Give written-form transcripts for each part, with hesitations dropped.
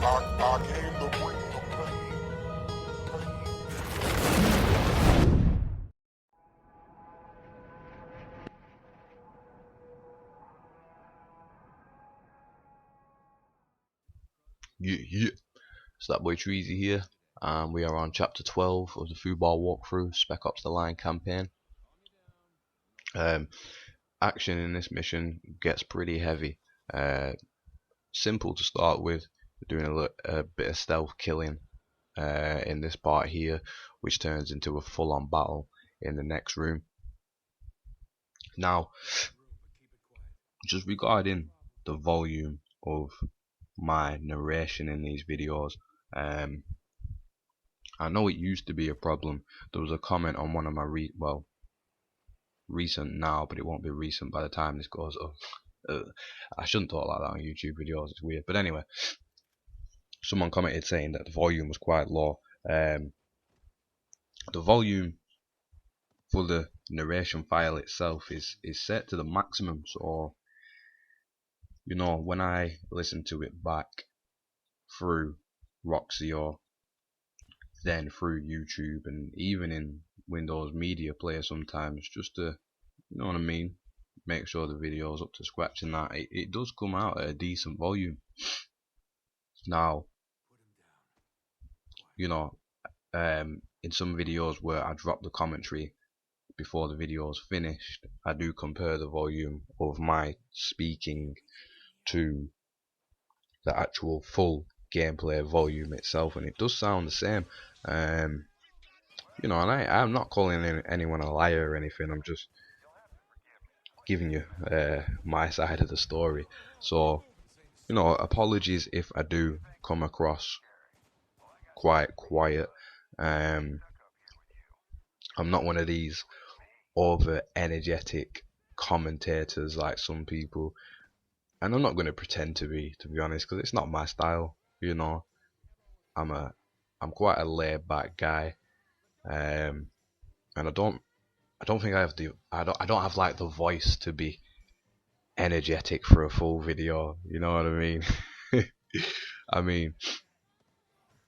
I came to bring the pain. Yeah. It's that boy Treezy here, and we are on chapter 12 of the FUBAR walkthrough, Spec Ops The Line campaign. Action in this mission gets pretty heavy. Simple to start with, we're doing a bit of stealth killing in this part here, which turns into a full-on battle in the next room. Now, just regarding the volume of my narration in these videos, I know it used to be a problem. There was a comment on one of my recent now, but it won't be recent by the time this goes up. I shouldn't talk like that on YouTube videos, it's weird. But anyway, someone commented saying that the volume was quite low. The volume for the narration file itself is set to the maximum, so you know, when I listen to it back through Roxy or then through YouTube and even in Windows Media Player sometimes, just to, you know what I mean, make sure the video's up to scratch and that, it does come out at a decent volume. Now, you know, in some videos where I drop the commentary before the video's finished, I do compare the volume of my speaking to the actual full gameplay volume itself, and it does sound the same. You know, and I'm not calling anyone a liar or anything. I'm just giving you my side of the story. So, you know, apologies if I do come across quite quiet. I'm not one of these over energetic commentators like some people, and I'm not going to pretend to be honest, because it's not my style. You know, I'm quite a laid back guy, and I don't think I don't have like the voice to be energetic for a full video. You know what I mean? I mean,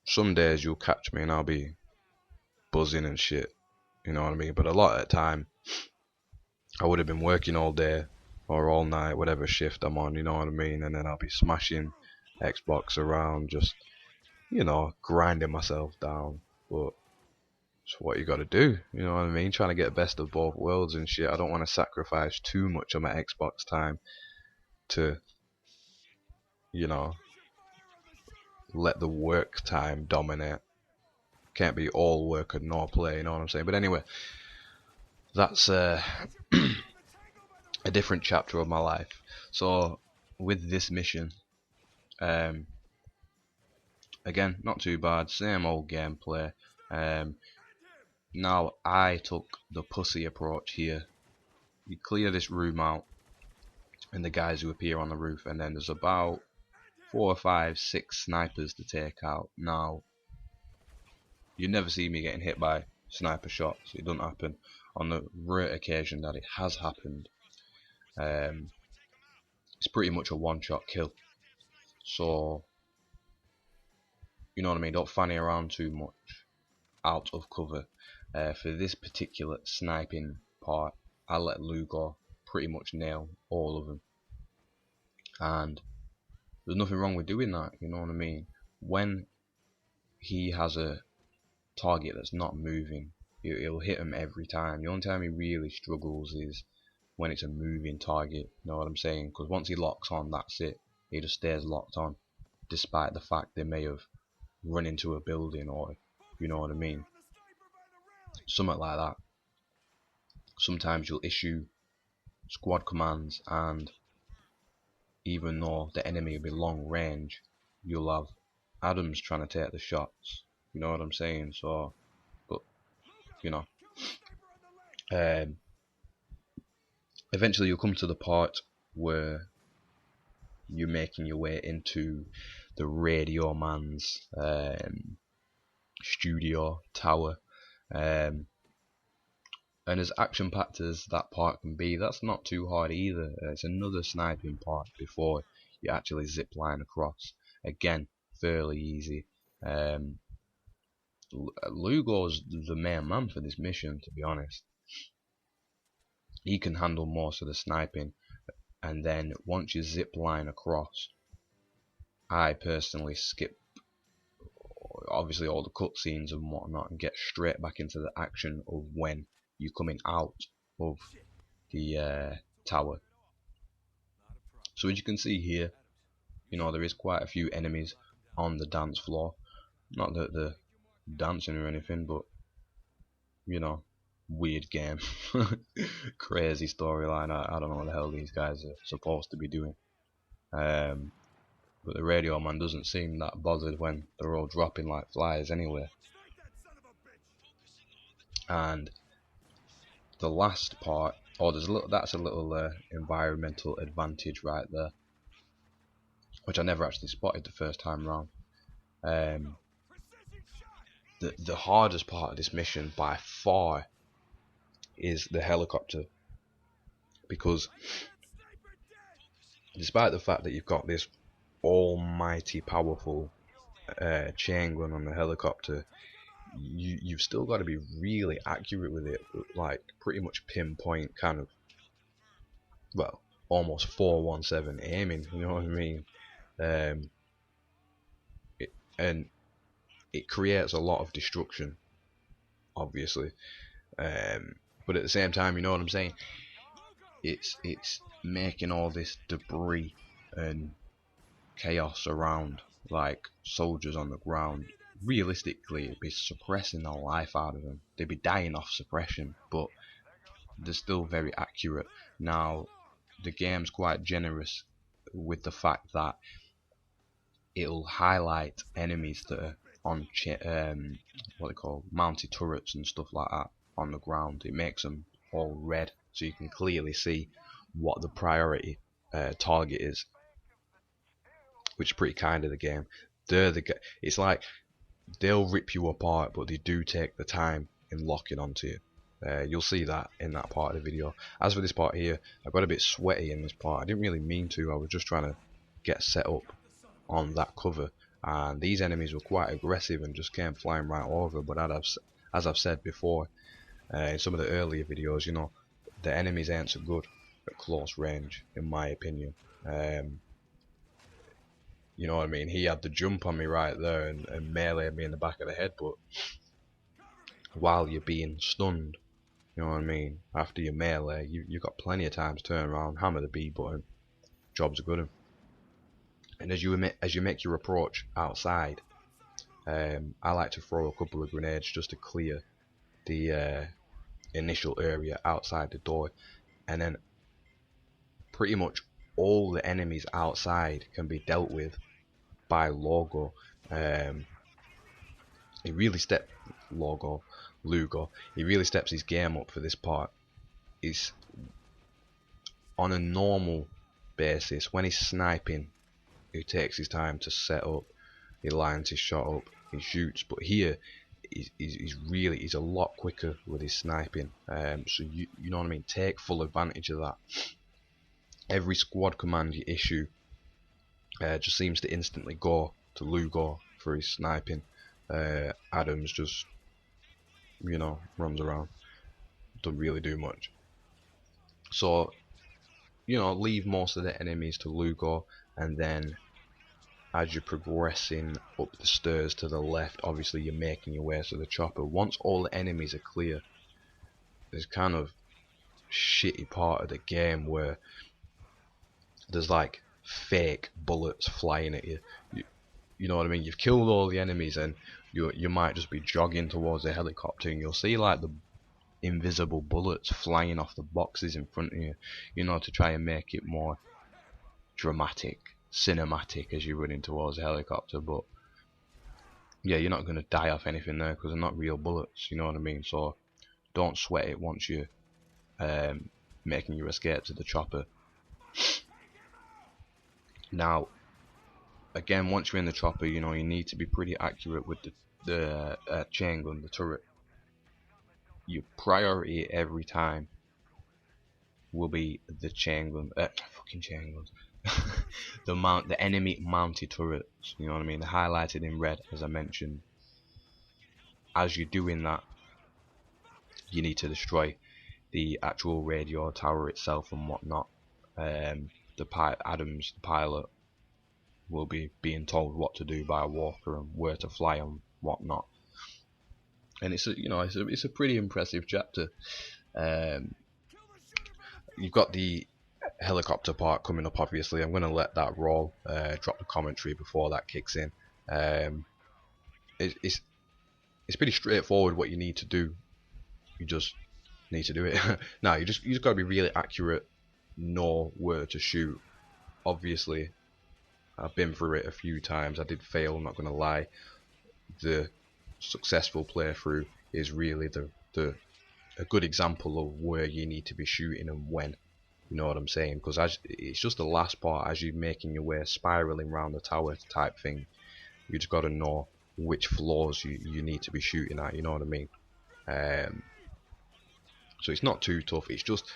some days you'll catch me and I'll be buzzing and shit. You know what I mean? But a lot of the time, I would have been working all day or all night, whatever shift I'm on. You know what I mean? And then I'll be smashing Xbox around, just, you know, grinding myself down. But it's what you gotta do, you know what I mean? Trying to get the best of both worlds and shit. I don't want to sacrifice too much of my Xbox time to, you know, let the work time dominate. Can't be all work and no play, you know what I'm saying? But anyway, that's a different chapter of my life. So with this mission, again, not too bad, same old gameplay. Now I took the pussy approach here. You clear this room out and the guys who appear on the roof, and then there's about 4 or 5, 6 snipers to take out. Now, you never see me getting hit by sniper shots. It doesn't happen. On the rare occasion that it has happened, it's pretty much a one-shot kill. So, you know what I mean? Don't fanny around too much out of cover. For this particular sniping part, I let Lugo pretty much nail all of them, and there's nothing wrong with doing that, you know what I mean? When he has a target that's not moving, he'll hit him every time. The only time he really struggles is when it's a moving target, you know what I'm saying? Because once he locks on, that's it. He just stays locked on, despite the fact they may have run into a building, or, you know what I mean? Something like that. Sometimes you'll issue squad commands, and even though the enemy will be long range, you'll have Adams trying to take the shots. You know what I'm saying? So, but, you know, eventually you'll come to the part where you're making your way into the radio man's studio tower, and as action packed as that part can be, that's not too hard either. It's another sniping part before you actually zip line across. Again, fairly easy. Lugo's the main man for this mission, to be honest. He can handle most of the sniping, and then once you zip line across, I personally skip obviously all the cutscenes and whatnot and get straight back into the action of when you're coming out of the tower. So as you can see here, you know, there is quite a few enemies on the dance floor. Not that they're dancing or anything, but you know, weird game. Crazy storyline. I don't know what the hell these guys are supposed to be doing. But the radio man doesn't seem that bothered when they're all dropping like flies anyway. And the last part, that's a little environmental advantage right there, which I never actually spotted the first time round. The hardest part of this mission by far is the helicopter, because despite the fact that you've got this almighty powerful chain gun on the helicopter, you've still got to be really accurate with it, like pretty much pinpoint kind of, well, almost 417 aiming, you know what I mean? And it creates a lot of destruction, obviously, but at the same time, you know what I'm saying, it's making all this debris and chaos around, like soldiers on the ground. Realistically, it'd be suppressing the life out of them. They'd be dying off suppression, but they're still very accurate. Now, the game's quite generous with the fact that it'll highlight enemies that are on what they call mounted turrets and stuff like that on the ground. It makes them all red, so you can clearly see what the priority target is, which is pretty kind of the game. It's like they'll rip you apart, but they do take the time in locking onto you. You'll see that in that part of the video. As for this part here, I got a bit sweaty in this part. I didn't really mean to. I was just trying to get set up on that cover, and these enemies were quite aggressive and just came flying right over. But as I've said before in some of the earlier videos, you know, the enemies ain't so good at close range, in my opinion. You know what I mean? He had the jump on me right there and meleeed me in the back of the head, but while you're being stunned, you know what I mean, after your melee, you've got plenty of time to turn around, hammer the B button, job's a good one. And as you make your approach outside, I like to throw a couple of grenades just to clear the initial area outside the door, and then pretty much all the enemies outside can be dealt with by Lugo. He really steps his game up for this part. He's on a normal basis when he's sniping, he takes his time to set up, he lines his shot up, he shoots. But here he's a lot quicker with his sniping. So you know what I mean, take full advantage of that. Every squad command you issue just seems to instantly go to Lugo for his sniping. Adams just, you know, runs around, doesn't really do much. So, you know, leave most of the enemies to Lugo, and then as you're progressing up the stairs to the left, obviously you're making your way to the chopper. Once all the enemies are clear, there's kind of shitty part of the game where there's like fake bullets flying at you. You know what I mean? You've killed all the enemies and you might just be jogging towards the helicopter and you'll see like the invisible bullets flying off the boxes in front of you, you know, to try and make it more dramatic, cinematic as you're running towards the helicopter. But yeah, you're not going to die off anything there because they're not real bullets, you know what I mean? So don't sweat it once you're making your escape to the chopper. Now, again, once you're in the chopper, you know, you need to be pretty accurate with the chain gun, the turret. Your priority every time will be the chain gun, fucking chain guns, the enemy mounted turrets. You know what I mean? They're highlighted in red, as I mentioned. As you're doing that, you need to destroy the actual radio tower itself and whatnot. Adams, the pilot, will be being told what to do by Walker and where to fly and whatnot. And it's a pretty impressive chapter. You've got the helicopter part coming up. Obviously, I'm going to let that roll. Drop the commentary before that kicks in. It's pretty straightforward what you need to do. You just need to do it. No, you just got to be really accurate, know where to shoot. Obviously, I've been through it a few times. I did fail, I'm not going to lie. The successful playthrough is really a good example of where you need to be shooting and when. You know what I'm saying? Because it's just the last part, as you're making your way, spiraling around the tower type thing. You just got to know which floors you need to be shooting at. You know what I mean? So it's not too tough. It's just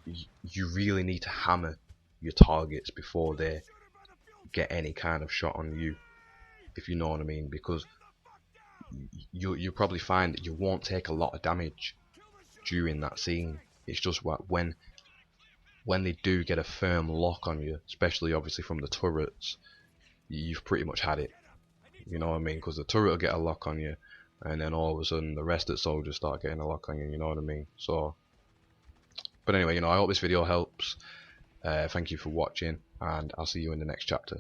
you really need to hammer your targets before they get any kind of shot on you, if you know what I mean. Because you'll probably find that you won't take a lot of damage during that scene. It's just when they do get a firm lock on you, especially obviously from the turrets, you've pretty much had it. You know what I mean? Because the turret will get a lock on you, and then all of a sudden the rest of the soldiers start getting a lock on you. You know what I mean? So, but anyway, I hope this video helps. Thank you for watching, and I'll see you in the next chapter.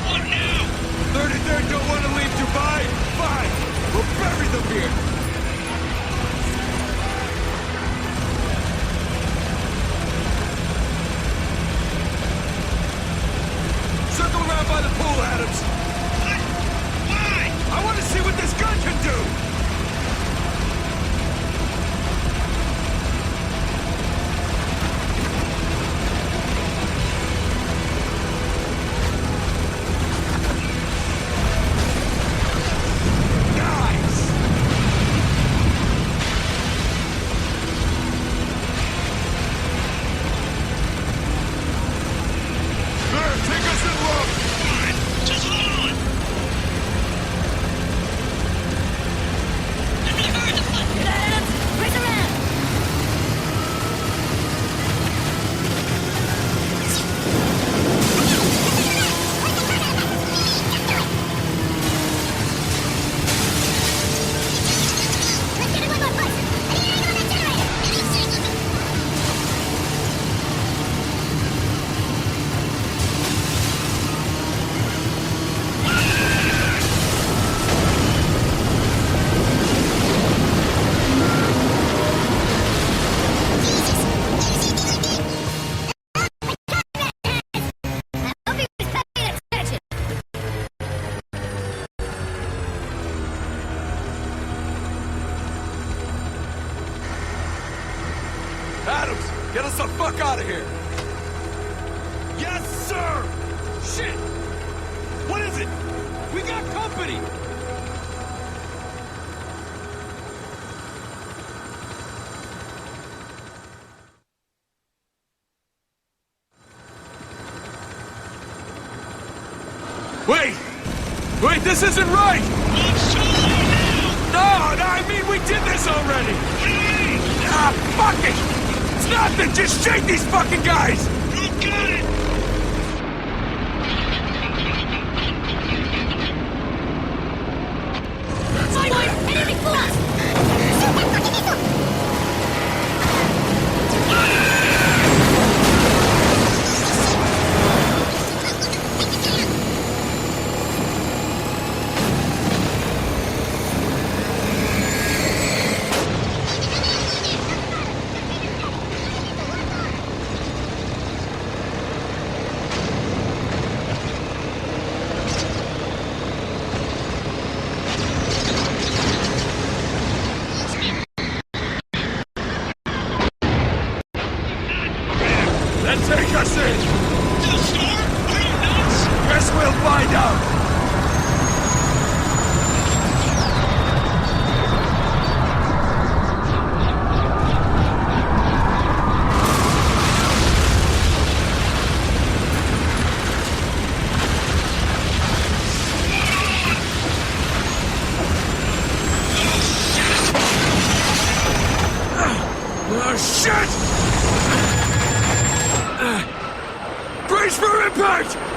What now? 33rd don't want to leave Dubai? Fine! We'll bury them here! Circle around by the pool, Adams! What? Why? I want to see what this gun can do! Adams, get us the fuck out of here! Yes, sir! Shit! What is it? We got company! Wait, this isn't right! It's too late now! No, I mean, we did this already! What do you mean? Ah, fuck it! It's nothing! Just shake these fucking guys! You got it! ¡Enemy force! Shit! Brace for impact!